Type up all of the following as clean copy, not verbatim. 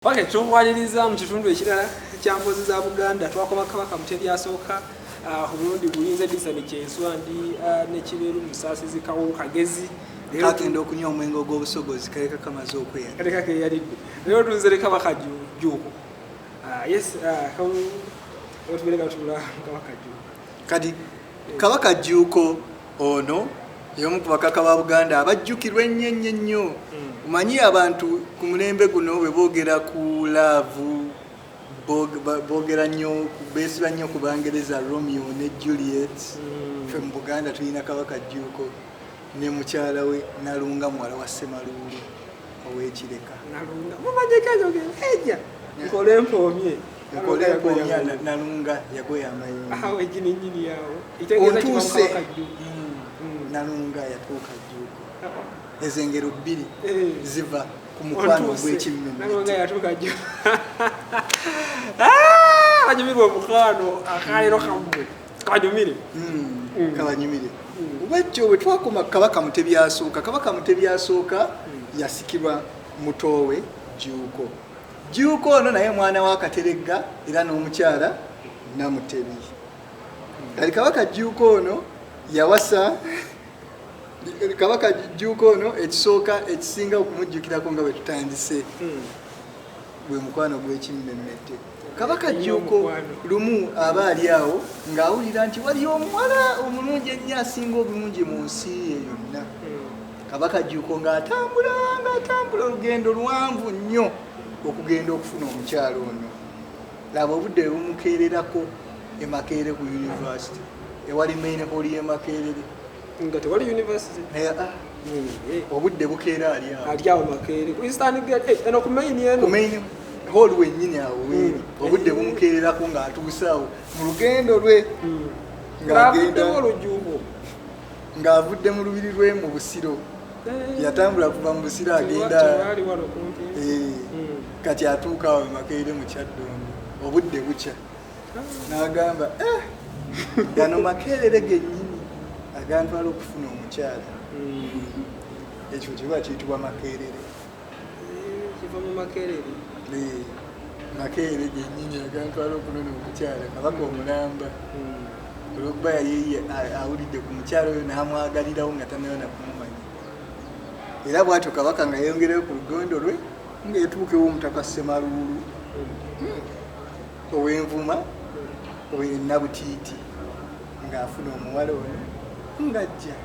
Okay, tuwaliriza mu kitundu ekirala kya Mboozi za Buganda twakoma Kabaka Mutebi asooka Burundi bulinze disani kyenswa ndi ne Kiberu Musaasizi Kawo Kagezi kakenda okunywa omwenge ogw'obusogozi kaleka kamaze okweya kaleka ke yalidde lero tunzere Kabaka JJUUKO yes kawo otubireka tula Kabaka JJUUKO kati Kabaka JJUUKO ono yomu ku bakaka ba Buganda abajjukirwa ennyo umanyi abantu ku mulembe guno bwe boogera ku laavu boogera nnyo beesiba nnyo ku Bangereza Romeo ne Juliet ffe mu Buganda tulina Kabaka JJUUKO ne mukyala we Nalunga muwala wa Semaluulu ow'Ekireka Nalunga mumanyika njoge ejja nkole empomye Nalunga yagoya Amayuuni awe jini nyini yawo itegeeza kiba Kabaka JJUUKO Nalunga yatuuka JJUUKO ezo engero bbiri ziva ku mukwano gw'ekimmemme Nalunga yatuuka JJUUKO banyumirwa omukwano akalero kamwe kabanyumire kabanyumire bwekyo bwe twakoma Kabaka Mutebi asooka Kabaka Mutebi asooka yasikirwa mutowe JJUUKO JJUUKO ono naye mwana wa Kateregga era n'omukyala Namutebi kali Kabaka JJUUKO ono yawasa Kabaka JJUUKO ono ekisooka ekisinga okumujjukirako nga bwe tutandise bwe mukwano gw'ekimmemmette Kabaka JJUUKO lumu aba ali awo ng'awulira nti waliyo omuwala omulungi ennyo asinga obulungi mu nsi ye yonna Kabaka JJUUKO ng'atambula olugendo luwanvu nnyo okugenda okufuna omukyalo ono laba obudde bumukeererako e Makerere ku University ewali main hall y'e Makerere nga tewali university obudde bukeera ali awo Makerere ku Eastern Gate eno ku main eno main hall wennyini awo weeri obudde bumukeererako ng'atuuse awo mu lugendo lwe ng'avudde mu lubiri lwe mu Busiro yatambula kuva mu Busiro agenda kati atuuka awo Makerere mu Kyaddondo obudde bukya n'agamba gano Makerere gennyini agantwala okufuna omukyala ekyo kiba kiyitibwa Makerere kiva mu Makerere Makerere gennyini agantwala okunona omukyala Kabaka omulamba olwokuba yali awulidde ku mukyala oyo n'amwagalirawo nga tanayona kumumanya era bw'atyo Kabaka nga yeyongereyo ku lugondo lwe ng'etuukewo Omutaka Semaluulu ow'Envuma ow'Ennabutiiti ng'afuna omuwala ono ng'ajja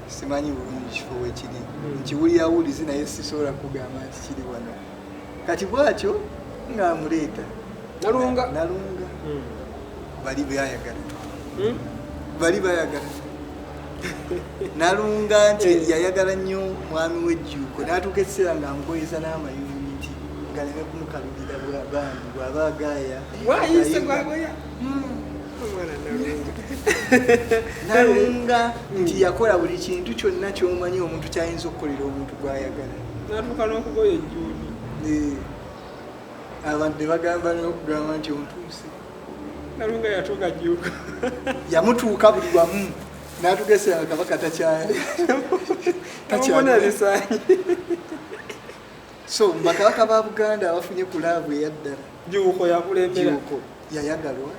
simanyi bulungi kifo wekiri nkiwulira wulizi naye sisobola kugamba nti kiri wano kati bw'atyo ng'amuleeta Nalunga bali bayagala Nalunga nti yayagala nnyo mwami we JJUUKO n'atuuka ekiseera ng'amugoyeza n'Amayuuni nti galeme kumukalubira bambi bw'aba agaaya wayise gwagoya Nalunga nti yakola buli kintu kyonna ky'omanyi omuntu kyayinza okukolera omuntu gw'ayagala n'atuuka n'okugoya ejjuuni abantu ne bagamba n'okugamba nti ontuuse Nalunga yatuuka JJUUKO yamutuuka buli wamu n'atugesera Kabaka takyali so bakabaka ba Buganda abafunye ku laavu eyaddala JJUUKO yakulembera JJUUKO yayagalwa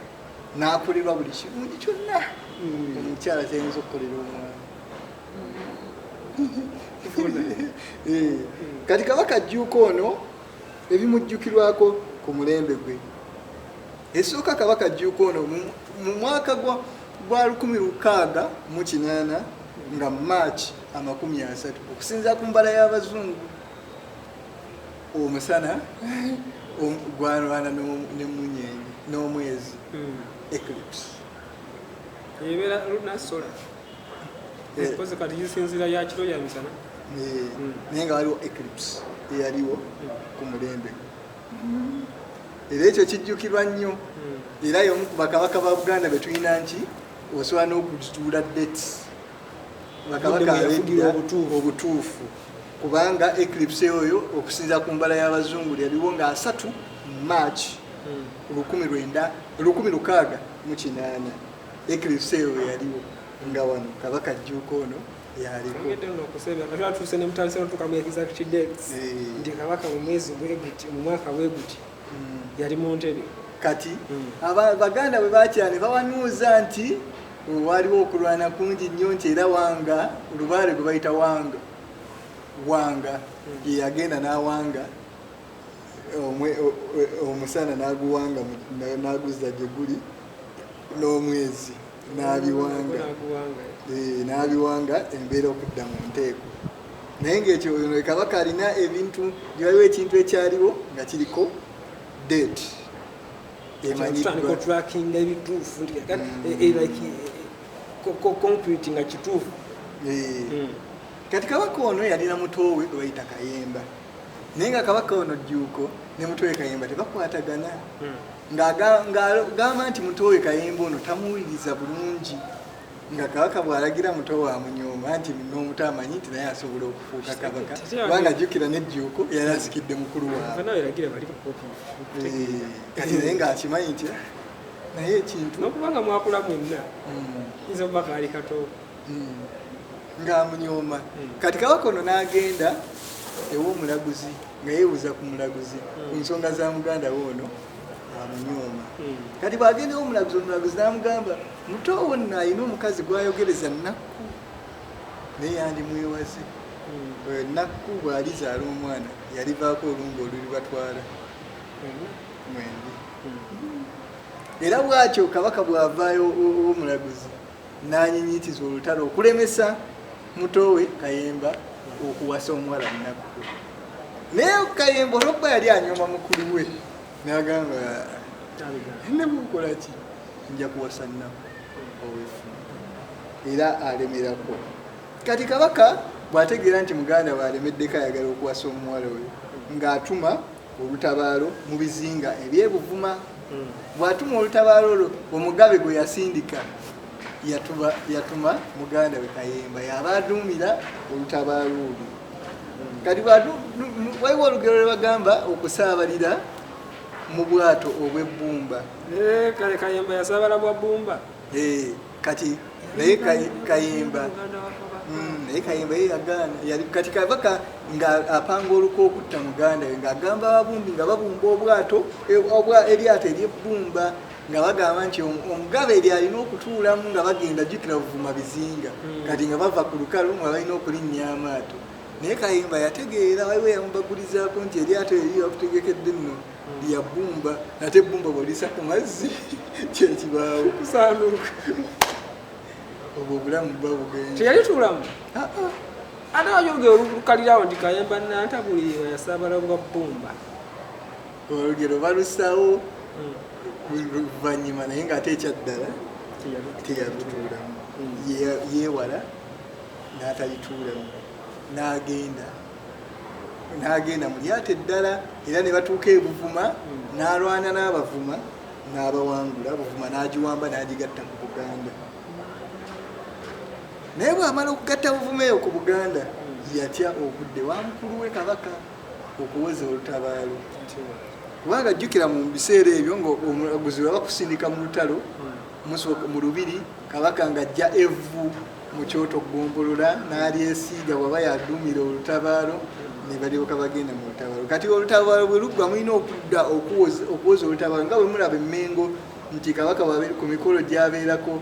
n'akolebwa buli kirungi kyonna omukyala kyayinza okukolera omwana kati Kabaka JJUUKO ono ebimujjukirwako ku mulembe gwe esooka Kabaka JJUUKO ono mu mwaka gwa 1608 nga March 30 okusinza ku mbala y'Abazungu omusana gwalwana n'emunyenye n'omwezi eclipse ebera lunar solar koze kati yisinzira ya kiro ya misana naye nga waliwo eclipse eyaliwo ku mulembe era ekyo kijjukirwa nnyo era y'omu ku bakabaka ba Buganda be tulina nti osobola n'okuzituula dates bakabaka abeddira obutuufu kubanga eclipse oyo okusinza ku mbala y'Abazungu yaliwo nga 3 March 1608 eclipse oyo yaliwo nga wano Kabaka JJUUKO ono yaliko okusebya tuse ne mutandise tukamu exact dates ndi kabaka mu mwezi bweguti mu mwaka bweguti yali mu ntebe kati abaganda bwe bakyane bawanuuza nti waliwo okulwana kungi nnyo nti era wanga olubaale gwe bayita wanga yeyagenda n'awanga omusana n'aguwanga n'aguzza gye guli n'omwezi n'abiwanga embeera okudda mu nteeko naye ngaekyo kabaka alina ebintu waliwo ekintu ekyaliwo nga kiriko date emanyiddwa kituufu kati kabaka ono yalina mutowe gwe bayita Kayemba naye nga kabaka ono Jjuuko ne mutowe Kayemba tebakwatagana ng'agamba nti mutowe Kayemba ono tamuwuliriza bulungi nga kabaka bw'alagira mutowe amunyooma nti n'omutamanyi nti naye asobola okufuuka kabaka kubanga ajjukira ne Jjuuko yali asikidde mukulu waabwe kati naye ng'akimanyi nti naye ekintu n'okubanga mwakula mwenna nza oba kaali kato ng'amunyooma kati kabaka ono n'agenda ew'omulaguzi nga yeebuuza ku mulaguzi ku nsonga za muganda we ono amunyooma kati bw'agenda ew'omulaguzi omulaguzi n'amugamba mutowo nno alina omukazi gw'ayogereza nnakku naye yandimwewaze nnakku bw'alizaala omwana yalivaako olumba oluli batwala mwendi era bw'atyo kabaka bw'avaayo ow'omulaguzi n'anyinyiitiza olutalo okulemesa mutowe Kayemba okuwasa omuwala nnakku naye Kayemba olw'okuba yali anyooma mukulu we n'agamba ne bukola ki nja kuwasa nnakku owefuna era alemerako kati kabaka bw'ategeera nti muganda bw'alemeddeko ayagala okuwasa omuwala oyo ng'atuma olutabaalo mu bizinga ebyebuvuma bw'atuma olutabaalo olwo omugabe gwe yasindika yatuma muganda we Kayemba yaba aduumira olutabaalo olwo kati waliwo olugero lwe bagamba okusaabalira mu bwato obw'ebbumba kale Kayemba yasaabala bwa bbumba kati naye Kayemba ye yagaana kati kabaka ng'apanga olukwa okutta muganda we ng'agamba ababumbi nga babumba obwato eryato ery'ebbumba nga bagamba nti omugabe eri alina okutuulamu nga bagenda jjukira buvuma bizinga kati nga bava ku lukalu nga balina okulinnya amaato naye Kayemba yategeera waliwo yamubagulizaako nti eryato eri bakutegekedde nno lya bbumba ate ebbumba bw'olisa ku mazzi kyekibaawo kusaanuuka obwo obulamu buba bugenda teyalituulamu ate wajogera olukalirawo nti Kayemba nantabulirirwa yasaabala bwa bbumba olugero balusawo luvannyuma naye ng'ate ekyaddala teyalutuulamu yeewala n'atalituulamu n'agenda mu lyato eddala era ne batuuka ebuvuma n'alwana n'abavuma n'abawangula buvuma n'agiwamba n'agigatta ku Buganda naye bw'amala okugatta buvuma eyo ku Buganda yatya obudde wa mukulu we kabaka okuwoza olutabaalo kubanga jjukira mu biseera ebyo ng'omulaguzi bwe bakusindika mu lutalo mu lubiri kabaka ng'ajja evvu mu kyoto ggombolola n'alyesiiga bw'aba yaduumira olutabaalo ne balyoka bagenda mu lutabaalo kati olutabaalo bwe luggwa mulina okudda okuwoza olutabaalo nga bwe mulaba emmengo nti kabaka ku mikolo gy'abeerako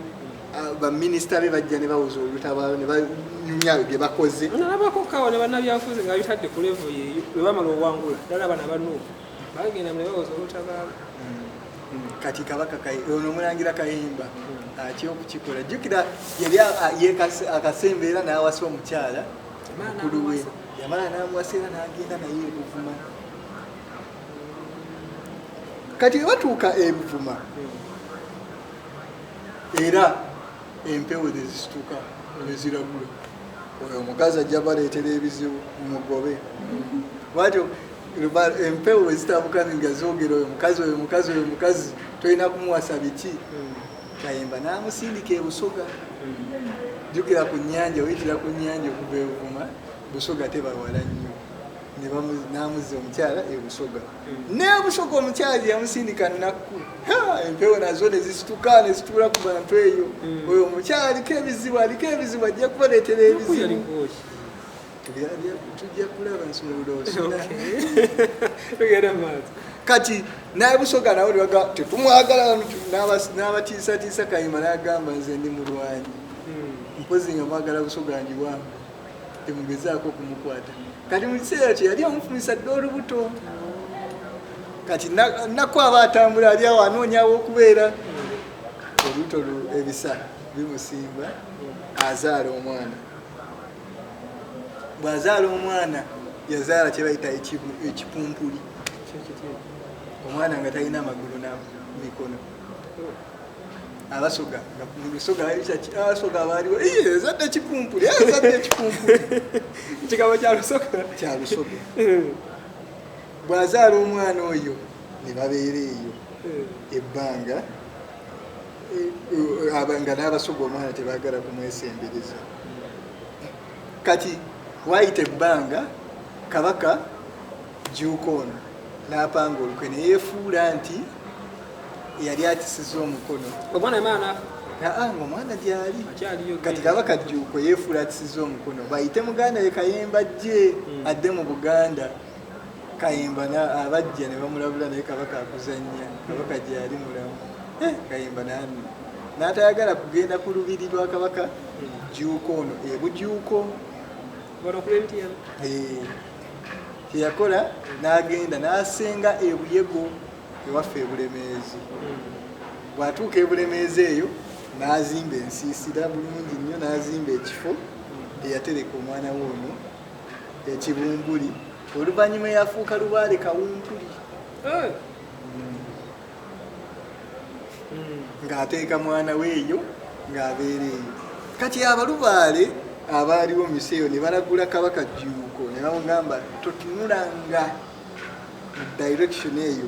baminisita be bajja ne bawoza olutabaalo ne banyumya bye bakoze nalabako kawa ne bannabyafuzi nga bitadde ku levo yeeyo bwe bamala owangula ddala bana banuuka bagenda ne bawoza olutabaalo kati kabaka ono omulangira Kayemba atya okukikola jjukira yali akasembeera n'awasa omukyala mukulu we yamala n'amuwasa era n'agenda naye ebuvuma kati batuuka ebuvuma era empewo nezisituka neziragula oyo omukazi ajja baleetera ebizibu mumugobe bwatyo empewo ezitabuka nga zoogera oyo mukazi tolina kumuwasa biki Kayemba n'amusindika ebusoga jjukira ku nnyanja oyitira ku nnyanja okuva evuma busoga tebawala nnyo namuzza omukyala ebusoga nebusoga omukyala yamusindika nnaku empewo nazo nezisituka nezitula ku bantu eyo oyo omukyala aliko ebizibu ajja kubaleetera ebizibu tujja kulaba nsumulula kati naye busoga nawe tetumwagala n'abatiisatiisa kayima n'agamba nze ndi mulwanyi mpozi nga mwagala busoga njiwange temugezaako kumukwata kati mu kiseera kye yali amufumisa dde olubuto kati nakku aba atambula ali awo anoonyawo okubeera olubuto ebisa bimusimba azaala omwana bw'azaala omwana yazaala kye bayita ekipumpuli omwana nga talina amagulu n'emikono abasoga abasoga baaliwo ezadde ekipumpuli kigabo kyalusoga bw'azaala omwana oyo ne babeera eyo ebbanga nga n'abasoga omwana tebaagala kumwesembereza kati waayita ebbanga kabaka jjuuko ono n'apanga olukwe ne yeefuula nti yali akisiza omukono ng'omwana gyali kati kabaka jjuuko yeefuula akisiza omukono bayite muganda we kayemba ajje adde mu Buganda kayemba abajja ne bamulabula naye kabaka akuzannya kabaka gyali mulamu kayemba n'atayagala kugenda ku lubiri lwa kabaka jjuuko ono ebujuuko kyeyakola n'agenda n'asenga ebuyego ewaffe ebulemeezi bw'atuuka ebulemeezi eyo n'azimba ensiisira bulungi nnyo n'azimba ekifo eyatereka omwana we ono ekibumbuli oluvannyuma yafuuka lubaale kawumpuli ng'ateeka mwana we eyo ng'abeera eyo kati abalubaale abaaliwo mu miseeyo ne balagula kabaka jjuuko ne bamugamba totunulanga mu direction eyo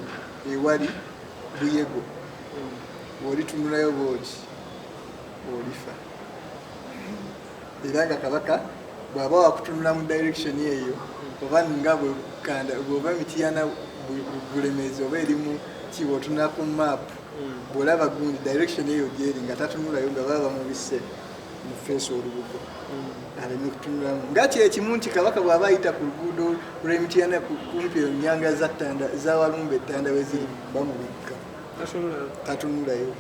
ewali buyego bw'olitunulayo bwoti olifa era nga kabaka bw'aba wakutunula mu direction eyo oba nga bw'oba mitiyana bulemeezi oba erimu kibotunula ku maapu bw'olaba gundi direction eyo gyeri nga tatunulayo nga baba bamubise mu feesi olubugo aleme kutunulamu nga kyekimu nti kabaka bw'aba ayita ku luguudo lw'emitiyana kumpi ennyanga zawalumba ettanda we ziri bamubikka tatunulayo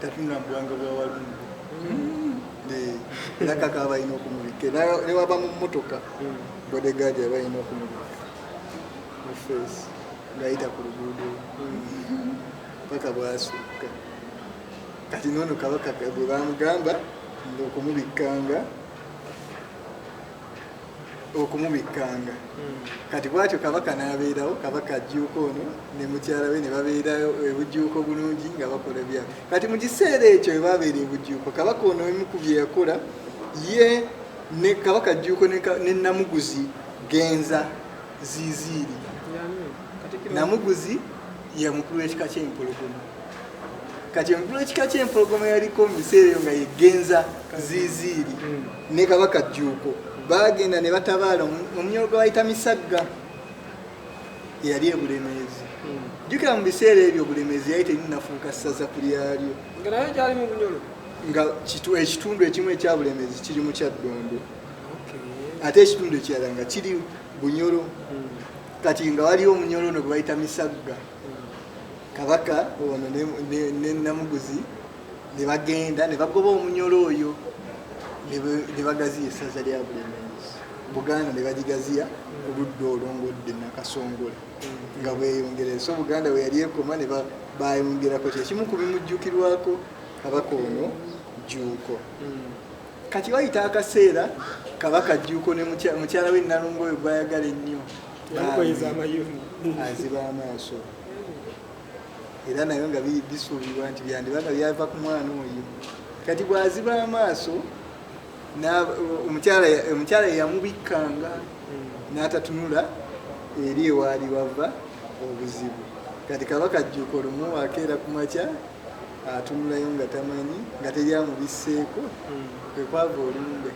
tatunula mu bwanga bwa walumba era kaka aba alina okumubikka ne waba mu mmotoka bodegaadi aba alina okumubikka mu feesi ng'ayita ku luguudo paka bw'asukka kati noono kabaka bwe bamugamba okumubikkanga kati bwatyo kabaka n'abeerawo kabaka jjuuko ono ne mukyala we ne babeerayo ebujjuuko bulungi nga bakola byabwe kati mu kiseera ekyo we babeera ebujjuuko kabaka ono emu ku bye yakola ye ne kabaka jjuuko ne namuguzi genza ziiziiri namuguzi ye mukulu w'ekika ky'empologoma kati omukulu w'ekika ky'empologoma yaliko mu biseera eyo nga ye genza ziiziiri ne kabaka jjuuko bagenda ne batabaala omunyolo gwe bayita misagga eyali ebulemeezi jjukira mu biseera ebyo obulemeezi yali terinafuuka ssaza ku lyalyo nga ekitundu ekimu ekya bulemeezi kiri mu Kyaddondo ate ekitundu ekirala nga kiri Bunyolo kati nga waliwo omunyolo ono gwe bayita misagga kabaka ono ne namuguzi ne bagenda ne bagoba omunyolo oyo ne bagaziya essaza lya bulemeezi Buganda ne bagigaziya oludda olongodde nakasongola nga bweyongera so Buganda we yali ekoma ne bayongerako kyekimu ku bimujjukirwako kabaka ono jjuuko kati wayita akaseera kabaka jjuuko ne mukyala we Nalunga oyo gwayagala ennyo aziba amaaso era nayo nga bisuubirwa nti byandibanga byava ku mwana oyo kati bw'aziba amaaso omukyala yamubikkanga n'atatunula eri ewaali wava obuzibu kati kabaka jjuuko lumu akeera ku makya atunulayo nga tamanyi nga teryamubisseeko kwe kwava olumbe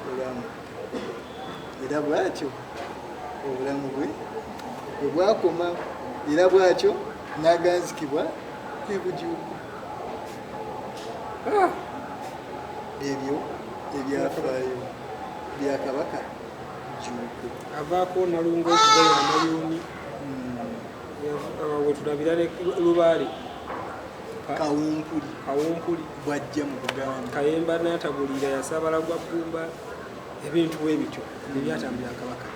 olamu era bw'atyo obulamu bwe bwe bwakoma era bwatyo n'aganzikibwa e Bujuuko. Ebyo ebyafaayo bya Kabaka Jjuuko. Avaako Nalunga okugaya Amayuuni we tulabira ne Lubaale Kawumpuli bwajja mu Buganda. Kayemba nantabulirira yasaabala gwa Bbumba ebintu bwe bityo ebyatambulira Kabaka.